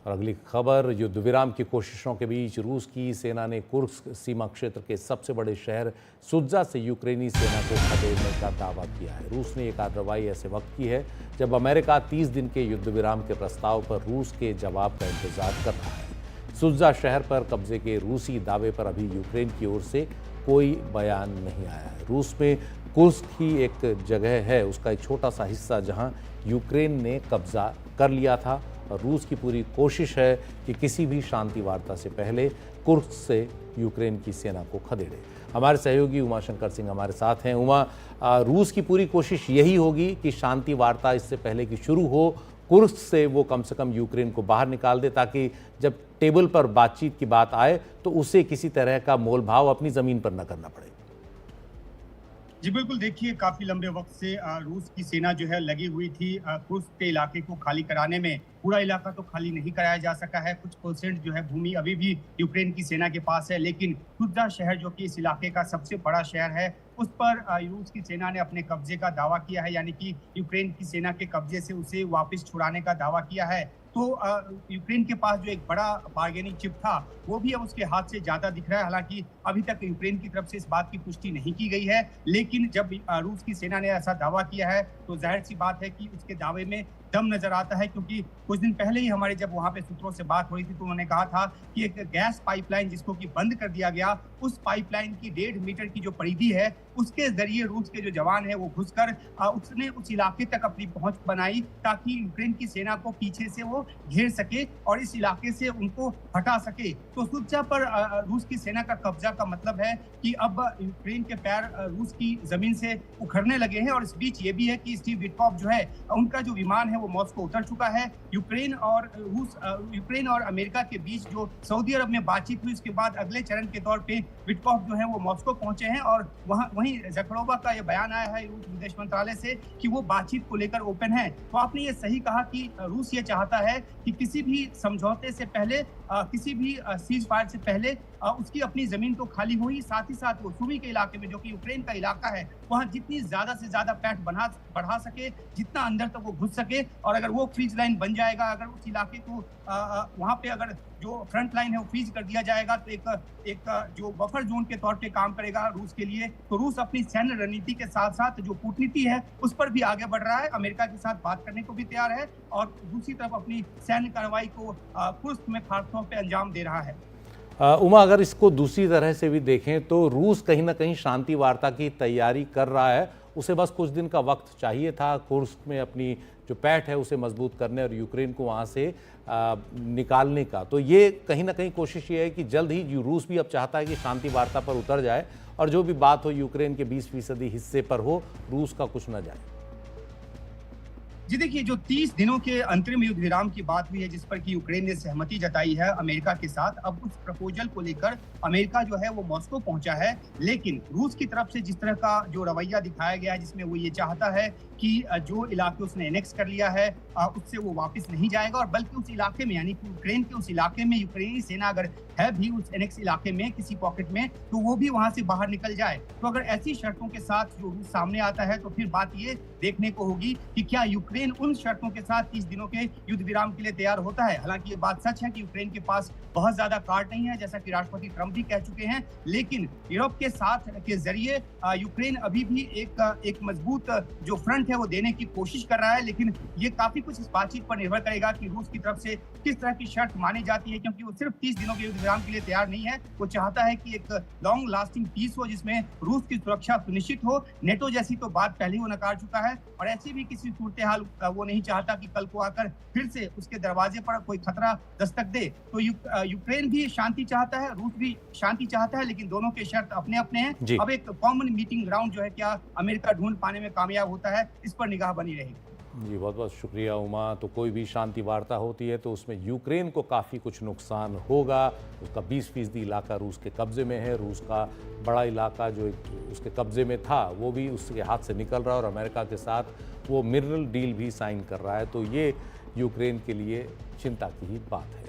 और अगली खबर, युद्ध विराम की कोशिशों के बीच रूस की सेना ने कुर्स्क सीमा क्षेत्र के सबसे बड़े शहर सुत्जा से यूक्रेनी सेना को खदेड़ने का दावा किया है। रूस ने ये कार्रवाई ऐसे वक्त की है जब अमेरिका 30 दिन के युद्ध विराम के प्रस्ताव पर रूस के जवाब का इंतजार कर रहा है। सुत्जा शहर पर कब्जे के रूसी दावे पर अभी यूक्रेन की ओर से कोई बयान नहीं आया है। रूस में कुर्स्क ही एक जगह है, उसका एक छोटा सा हिस्सा जहां यूक्रेन ने कब्जा कर लिया था और रूस की पूरी कोशिश है कि किसी भी शांति वार्ता से पहले कुर्स्क से यूक्रेन की सेना को खदेड़े। हमारे सहयोगी उमा शंकर सिंह हमारे साथ हैं। उमा, रूस की पूरी कोशिश यही होगी कि शांति वार्ता इससे पहले कि शुरू हो, कुर्स्क से वो कम से कम यूक्रेन को बाहर निकाल दे, ताकि जब टेबल पर बातचीत की बात आए तो उसे किसी तरह का मोल भाव अपनी ज़मीन पर न करना पड़े। जी बिल्कुल, देखिए काफी लंबे वक्त से रूस की सेना जो है लगी हुई थी कुर्स्क के इलाके को खाली कराने में। पूरा इलाका तो खाली नहीं कराया जा सका है, कुछ परसेंट जो है भूमि अभी भी यूक्रेन की सेना के पास है, लेकिन सुत्जा शहर जो कि इस इलाके का सबसे बड़ा शहर है, उस पर रूस की सेना ने अपने कब्जे का दावा किया है, यानी कि यूक्रेन की सेना के कब्जे से उसे वापस छुड़ाने का दावा किया है। तो यूक्रेन के पास जो एक बड़ा बार्गेनिंग चिप था वो भी अब उसके हाथ से ज्यादा दिख रहा है। हालांकि अभी तक यूक्रेन की तरफ से इस बात की पुष्टि नहीं की गई है, लेकिन जब रूस की सेना ने ऐसा दावा किया है तो जाहिर सी बात है कि उसके दावे में दम नजर आता है। क्योंकि कुछ दिन पहले ही हमारे जब वहां पे सूत्रों से बात हो रही थी तो उन्होंने कहा था कि एक गैस पाइपलाइन जिसको कि बंद कर दिया गया, उस पाइपलाइन की 1.5 मीटर की जो परिधि है उसके जरिए रूस के जो जवान है वो घुसकर उसने उस इलाके तक अपनी पहुंच बनाई ताकि यूक्रेन की सेना को पीछे से वो घेर सके और इस इलाके से उनको हटा सके। तो सुत्जा पर रूस की सेना का कब्जा का मतलब है कि अब यूक्रेन के पैर रूस की जमीन से उखड़ने लगे हैं। और इस बीच ये भी है कि स्टीव विटकॉफ जो है उनका जो विमान है वो मॉस्को उतर चुका है। यूक्रेन और अमेरिका के बीच जो सऊदी अरब में बातचीत हुई, उसके बाद अगले चरण के तौर पे विटकॉफ जो है वो मॉस्को पहुंचे हैं और वहीं ज़खरोवा का ये बयान आया है रूस विदेश मंत्रालय से कि वो बातचीत को लेकर ओपन है। तो आपने ये सही कहा कि रूस ये चाहता है कि किसी भी समझौते से पहले, किसी भी सीज फायर से पहले उसकी अपनी जमीन तो खाली हुई, साथ ही साथ वो सुमी के इलाके में जो कि यूक्रेन का इलाका है वहां जितनी ज्यादा से ज्यादा पैठ बढ़ा सके, जितना अंदर तक वो घुस सके। और अगर वो फ्रीज लाइन बन जाएगा, अगर उस इलाके को वहां पे अगर जो फ्रंट लाइन है वो फ्रीज कर दिया जाएगा तो एक जो बफर जोन के तौर पे काम करेगा रूस के लिए। तो रूस अपनी सैन्य रणनीति के साथ साथ जो कूटनीति है उस पर भी आगे बढ़ रहा है, अमेरिका के साथ बात करने को भी तैयार है और दूसरी तरफ अपनी सैन्य कार्रवाई को कुर्स्क में खासतौर पे अंजाम दे रहा है। उमा, अगर इसको दूसरी तरह से भी देखें तो रूस कहीं ना कहीं शांति वार्ता की तैयारी कर रहा है। उसे बस कुछ दिन का वक्त चाहिए था कुर्स्क में अपनी जो पैठ है उसे मजबूत करने और यूक्रेन को वहाँ से निकालने का। तो ये कहीं ना कहीं कोशिश ये है कि जल्द ही रूस भी अब चाहता है कि शांति वार्ता पर उतर जाए और जो भी बात हो यूक्रेन के 20% हिस्से पर हो, रूस का कुछ न जाए। जी देखिए, जो 30 दिनों के अंतरिम युद्ध विराम की बात हुई है जिस पर कि यूक्रेन ने सहमति जताई है अमेरिका के साथ, अब उस प्रपोजल को लेकर अमेरिका जो है वो मॉस्को पहुंचा है। लेकिन रूस की तरफ से जिस तरह का जो रवैया दिखाया गया है जिसमें वो ये चाहता है कि जो इलाके उसने एनेक्स कर लिया है उससे वो वापस नहीं जाएगा, और बल्कि उस इलाके में यानी कि यूक्रेन के उस इलाके में यूक्रेनी सेना अगर है भी उस एनेक्स इलाके में किसी पॉकेट में तो वो भी वहां से बाहर निकल जाए। तो अगर ऐसी शर्तों के साथ जो रूस सामने आता है तो फिर बात ये देखने को होगी कि क्या यूक्रेन उन शर्तों के साथ 30 दिनों के युद्ध विराम के लिए तैयार होता है। हालांकि ये बात सच है कि यूक्रेन के पास बहुत ज्यादा कार्ड नहीं है, जैसा कि राष्ट्रपति ट्रंप भी कह चुके हैं, लेकिन यूरोप के साथ के जरिए यूक्रेन अभी भी एक मजबूत जो फ्रंट है वो देने की कोशिश कर रहा है। लेकिन ये काफी कुछ इस बातचीत पर निर्भर करेगा कि रूस की तरफ से किस तरह की शर्त मानी जाती है, क्योंकि वो सिर्फ 30 दिनों के युद्ध विराम के लिए तैयार नहीं है, वो चाहता है कि एक लॉन्ग लास्टिंग पीस हो जिसमें रूस की सुरक्षा सुनिश्चित हो। नेटो जैसी तो बात पहले ही वो नकार चुका है और ऐसी भी किसी सूरत हाल वो नहीं चाहता कि कल को आकर फिर से उसके दरवाजे पर कोई खतरा दस्तक दे। तो यूक्रेन भी शांति चाहता है, रूस भी शांति चाहता है, लेकिन दोनों के शर्त अपने अपने हैं। अब एक कॉमन मीटिंग ग्राउंड जो है क्या अमेरिका ढूंढ पाने में कामयाब होता है, इस पर निगाह बनी रहेगी। जी बहुत बहुत शुक्रिया उमा। तो कोई भी शांति वार्ता होती है तो उसमें यूक्रेन को काफ़ी कुछ नुकसान होगा। उसका 20% इलाका रूस के कब्ज़े में है। रूस का बड़ा इलाका जो उसके कब्ज़े में था वो भी उसके हाथ से निकल रहा है और अमेरिका के साथ वो मिनरल डील भी साइन कर रहा है। तो ये यूक्रेन के लिए चिंता की ही बात है।